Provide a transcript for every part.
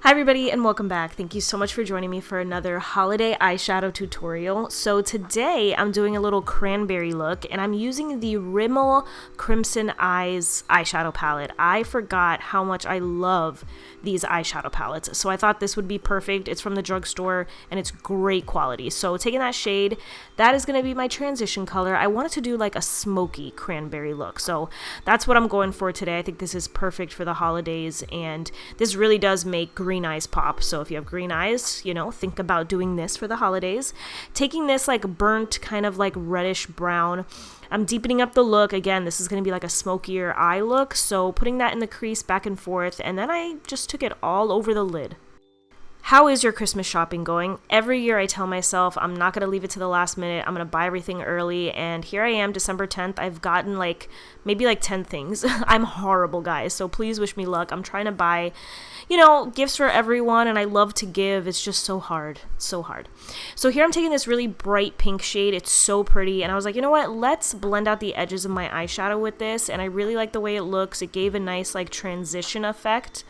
Hi everybody and welcome back. Thank you so much for joining me for another holiday eyeshadow tutorial. So today I'm doing a little cranberry look and I'm using the RIMMEL Crimson Eyes eyeshadow palette. I forgot how much I love these eyeshadow palettes, so I thought this would be perfect. It's from the drugstore and it's great quality. So taking that shade, that is going to be my transition color. I wanted to do like a smoky cranberry look, so that's what I'm going for today. I think this is perfect for the holidays and this really does make green eyes pop. So if you have green eyes, you know, think about doing this for the holidays. Taking this like burnt kind of like reddish brown, I'm deepening up the look. Again, this is going to be like a smokier eye look, so putting that in the crease back and forth, and then I just took it all over the lid. How is your Christmas shopping going? Every year I tell myself I'm not going to leave it to the last minute. I'm going to buy everything early, and here I am, December 10th. I've gotten maybe 10 things. I'm horrible, guys, so please wish me luck. I'm trying to buy, you know, gifts for everyone, and I love to give. It's just so hard, so hard. So here I'm taking this really bright pink shade. It's so pretty, and I was like, you know what? Let's blend out the edges of my eyeshadow with this, and I really like the way it looks. It gave a nice transition effect.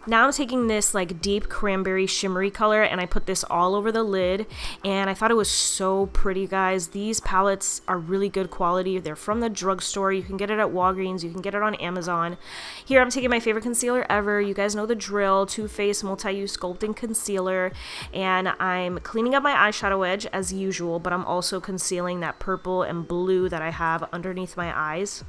Now I'm taking this deep cranberry shimmery color and I put this all over the lid, and I thought it was so pretty, guys. These palettes are really good quality. They're from the drugstore. You can get it at Walgreens. You can get it on Amazon. Here I'm taking my favorite concealer ever. You guys know the drill, Too Faced Multi-Use Sculpting Concealer, and I'm cleaning up my eyeshadow edge as usual, but I'm also concealing that purple and blue that I have underneath my eyes.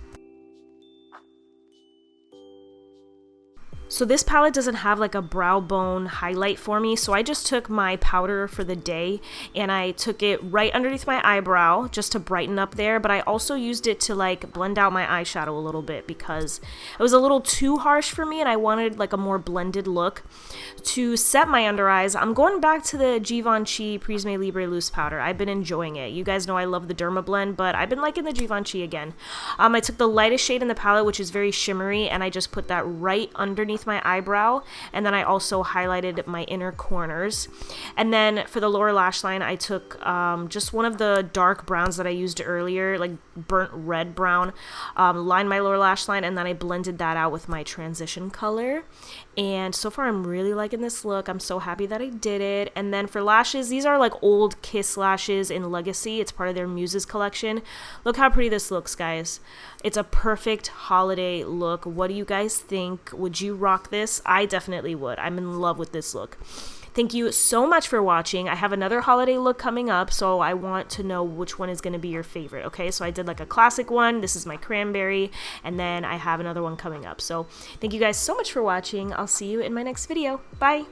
So this palette doesn't have a brow bone highlight for me, so I just took my powder for the day and I took it right underneath my eyebrow just to brighten up there, but I also used it to blend out my eyeshadow a little bit because it was a little too harsh for me and I wanted a more blended look. To set my under eyes, I'm going back to the Givenchy PRISME Libre loose powder. I've been enjoying it. You guys know I love the Derma blend, but I've been liking the Givenchy again. I took the lightest shade in the palette, which is very shimmery, and I just put that right underneath my eyebrow, and then I also highlighted my inner corners. And then for the lower lash line, I took just one of the dark browns that I used earlier, burnt red brown, lined my lower lash line, and then I blended that out with my transition color. And so far I'm really liking this look. I'm so happy that I did it. And then for lashes, these are old Kiss lashes in Legacy. It's part of their Muses collection. Look how pretty this looks, guys. It's a perfect holiday look. What do you guys think? Would you rock this? I definitely would. I'm in love with this look. Thank you so much for watching. I have another holiday look coming up, so I want to know which one is going to be your favorite, okay? So I did a classic one. This is my cranberry, and then I have another one coming up. So thank you guys so much for watching. I'll see you in my next video. Bye!